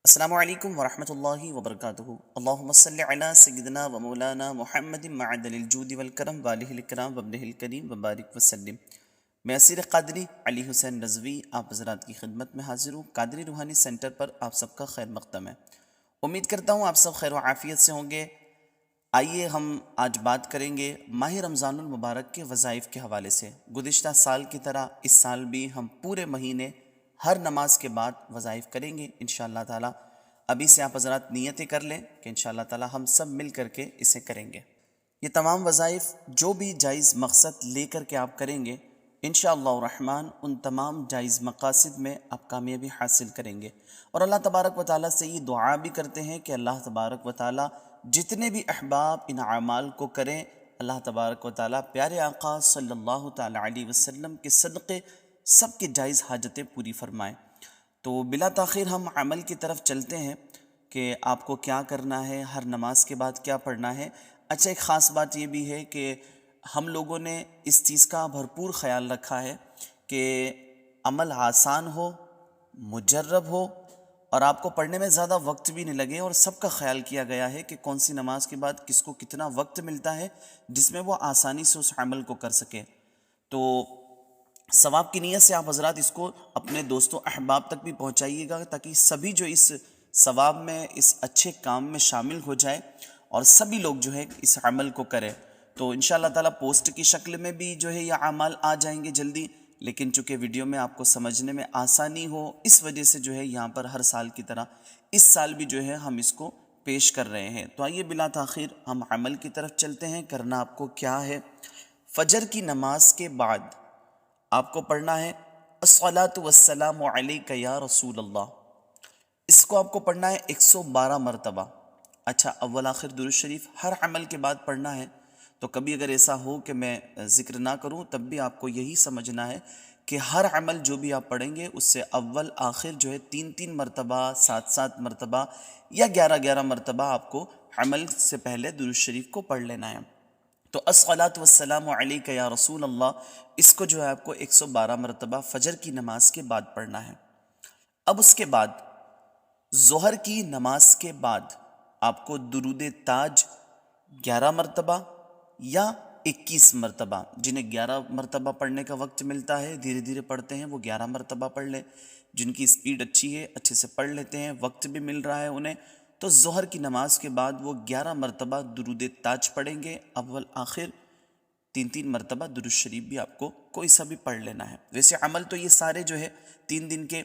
السلام علیکم ورحمۃ اللہ وبرکاتہ۔ اللہم صلی علی سیدنا و مولانا محمد معدن الجود والکرم والہ الکرام وابنہ الکریم وبارک وسلم۔ میں اسیر قادری علی حسین رضوی آپ حضرات کی خدمت میں حاضر ہوں۔ قادری روحانی سینٹر پر آپ سب کا خیر مقدم ہے۔ امید کرتا ہوں آپ سب خیر و عافیت سے ہوں گے۔ آئیے ہم آج بات کریں گے ماہ رمضان المبارک کے وظائف کے حوالے سے۔ گزشتہ سال کی طرح اس سال بھی ہم پورے مہینے ہر نماز کے بعد وظائف کریں گے انشاءاللہ تعالی۔ ابھی سے آپ حضرات نیتیں کر لیں کہ انشاءاللہ تعالی ہم سب مل کر کے اسے کریں گے۔ یہ تمام وظائف جو بھی جائز مقصد لے کر کے آپ کریں گے انشاءاللہ الرحمن ان تمام جائز مقاصد میں آپ کامیابی حاصل کریں گے۔ اور اللہ تبارک و تعالیٰ سے یہ دعا بھی کرتے ہیں کہ اللہ تبارک و تعالیٰ جتنے بھی احباب ان اعمال کو کریں، اللہ تبارک و تعالیٰ پیارے آقا صلی اللہ تعالیٰ علیہ وسلم کے صدقے سب کی جائز حاجتیں پوری فرمائیں۔ تو بلا تاخیر ہم عمل کی طرف چلتے ہیں کہ آپ کو کیا کرنا ہے، ہر نماز کے بعد کیا پڑھنا ہے۔ اچھا، ایک خاص بات یہ بھی ہے کہ ہم لوگوں نے اس چیز کا بھرپور خیال رکھا ہے کہ عمل آسان ہو، مجرب ہو اور آپ کو پڑھنے میں زیادہ وقت بھی نہیں لگے، اور سب کا خیال کیا گیا ہے کہ کون سی نماز کے بعد کس کو کتنا وقت ملتا ہے جس میں وہ آسانی سے اس عمل کو کر سکے۔ تو ثواب کی نیت سے آپ حضرات اس کو اپنے دوستوں احباب تک بھی پہنچائیے گا تاکہ سبھی جو اس ثواب میں، اس اچھے کام میں شامل ہو جائے اور سبھی لوگ جو ہے اس عمل کو کریں۔ تو انشاءاللہ تعالیٰ پوسٹ کی شکل میں بھی جو ہے یہ اعمال آ جائیں گے جلدی، لیکن چونکہ ویڈیو میں آپ کو سمجھنے میں آسانی ہو اس وجہ سے جو ہے یہاں پر ہر سال کی طرح اس سال بھی جو ہے ہم اس کو پیش کر رہے ہیں۔ تو آئیے بلا تاخیر ہم عمل کی طرف چلتے ہیں۔ کرنا آپ کو کیا ہے؟ فجر کی نماز کے بعد آپ کو پڑھنا ہے الصلاۃ والسلام علیک یا رسول اللہ۔ اس کو آپ کو پڑھنا ہے 112 مرتبہ۔ اچھا، اول آخر درود شریف ہر عمل کے بعد پڑھنا ہے۔ تو کبھی اگر ایسا ہو کہ میں ذکر نہ کروں تب بھی آپ کو یہی سمجھنا ہے کہ ہر عمل جو بھی آپ پڑھیں گے اس سے اول آخر جو ہے 3 مرتبہ، 7 مرتبہ یا 11 مرتبہ آپ کو عمل سے پہلے درود شریف کو پڑھ لینا ہے۔ تو الصلاۃ والسلام علیک یا رسول اللہ اس کو جو ہے آپ کو 112 مرتبہ فجر کی نماز کے بعد پڑھنا ہے۔ اب اس کے بعد ظہر کی نماز کے بعد آپ کو درود تاج 11 مرتبہ یا 21 مرتبہ، جنہیں 11 مرتبہ پڑھنے کا وقت ملتا ہے دھیرے دھیرے پڑھتے ہیں وہ 11 مرتبہ پڑھ لیں، جن کی سپیڈ اچھی ہے اچھے سے پڑھ لیتے ہیں، وقت بھی مل رہا ہے انہیں، تو ظہر کی نماز کے بعد وہ 11 مرتبہ درود تاج پڑھیں گے، اول آخر 3 مرتبہ درود شریف بھی آپ کو کوئی سا بھی پڑھ لینا ہے۔ ویسے عمل تو یہ سارے جو ہے 3 دن کے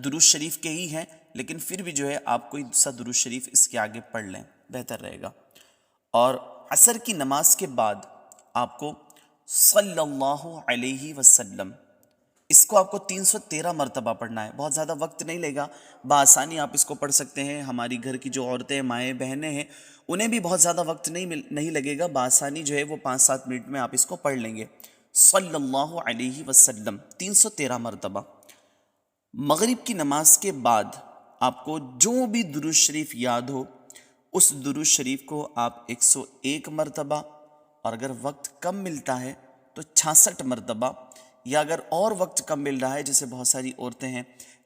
درود شریف کے ہی ہیں، لیکن پھر بھی جو ہے آپ کوئی سا درود شریف اس کے آگے پڑھ لیں، بہتر رہے گا۔ اور عصر کی نماز کے بعد آپ کو صلی اللہ علیہ وسلم اس کو آپ کو 313 مرتبہ پڑھنا ہے۔ بہت زیادہ وقت نہیں لے گا، بآسانی آپ اس کو پڑھ سکتے ہیں۔ ہماری گھر کی جو عورتیں، مائیں، بہنیں ہیں انہیں بھی بہت زیادہ وقت نہیں لگے گا، بآسانی جو ہے وہ 5-7 منٹ میں آپ اس کو پڑھ لیں گے۔ صلی اللہ علیہ وسلم 313 مرتبہ۔ مغرب کی نماز کے بعد آپ کو جو بھی درود شریف یاد ہو اس درود شریف کو آپ 101 مرتبہ، اور اگر وقت کم ملتا ہے تو 66 مرتبہ، یا اگر اور وقت کم مل رہا ہے جیسے بہت ساری عورتیں ہیں،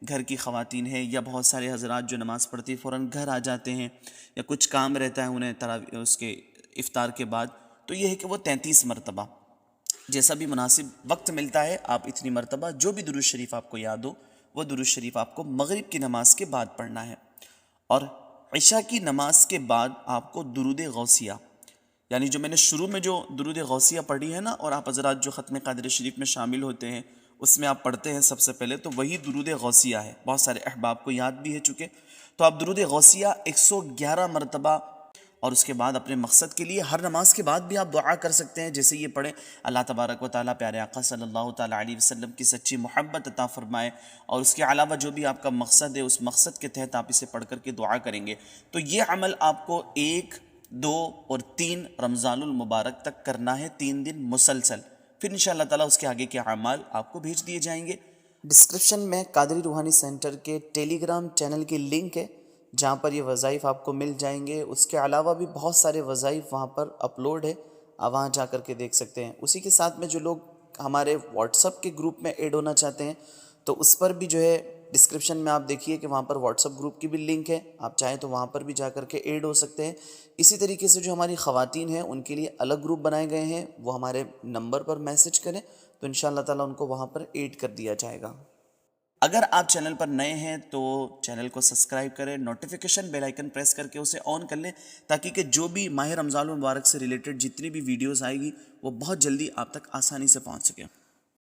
گھر کی خواتین ہیں، یا بہت سارے حضرات جو نماز پڑھتی فوراً گھر آ جاتے ہیں یا کچھ کام رہتا ہے انہیں اس کے افطار کے بعد، تو یہ ہے کہ وہ 33 مرتبہ، جیسا بھی مناسب وقت ملتا ہے آپ اتنی مرتبہ جو بھی درود شریف آپ کو یاد ہو وہ درود شریف آپ کو مغرب کی نماز کے بعد پڑھنا ہے۔ اور عشاء کی نماز کے بعد آپ کو درود غوثیہ، یعنی جو میں نے شروع میں جو درود غوثیہ پڑھی ہے نا، اور آپ حضرات جو ختم قادری شریف میں شامل ہوتے ہیں اس میں آپ پڑھتے ہیں سب سے پہلے، تو وہی درود غوثیہ ہے، بہت سارے احباب کو یاد بھی ہے چکے، تو آپ درود غوثیہ 111 مرتبہ، اور اس کے بعد اپنے مقصد کے لیے ہر نماز کے بعد بھی آپ دعا کر سکتے ہیں، جیسے یہ پڑھیں اللہ تبارک و تعالیٰ پیارے آقا صلی اللہ تعالیٰ علیہ وسلم کی سچی محبت عطا فرمائے، اور اس کے علاوہ جو بھی آپ کا مقصد ہے اس مقصد کے تحت آپ اسے پڑھ کر کے دعا کریں گے۔ تو یہ عمل آپ کو 1، 2 اور 3 رمضان المبارک تک کرنا ہے، 3 دن مسلسل، پھر انشاءاللہ تعالیٰ اس کے آگے کے اعمال آپ کو بھیج دیے جائیں گے۔ ڈسکرپشن میں قادری روحانی سینٹر کے ٹیلی گرام چینل کی لنک ہے جہاں پر یہ وظائف آپ کو مل جائیں گے۔ اس کے علاوہ بھی بہت سارے وظائف وہاں پر اپلوڈ ہے، آپ وہاں جا کر کے دیکھ سکتے ہیں۔ اسی کے ساتھ میں جو لوگ ہمارے واٹس اپ کے گروپ میں ایڈ ہونا چاہتے ہیں تو اس پر بھی جو ہے ڈسکرپشن میں آپ دیکھیے کہ وہاں پر واٹس ایپ گروپ کی بھی لنک ہے، آپ چاہیں تو وہاں پر بھی جا کر کے ایڈ ہو سکتے ہیں۔ اسی طریقے سے جو ہماری خواتین ہیں ان کے لیے الگ گروپ بنائے گئے ہیں، وہ ہمارے نمبر پر میسج کریں تو انشاءاللہ تعالیٰ ان کو وہاں پر ایڈ کر دیا جائے گا۔ اگر آپ چینل پر نئے ہیں تو چینل کو سبسکرائب کریں، نوٹیفیکیشن بیل آئیکن پریس کر کے اسے آن کر لیں تاکہ کہ جو بھی ماہ رمضان المبارک سے ریلیٹڈ جتنی بھی ویڈیوز آئے گی وہ بہت جلدی آپ تک آسانی سے پہنچ سکیں۔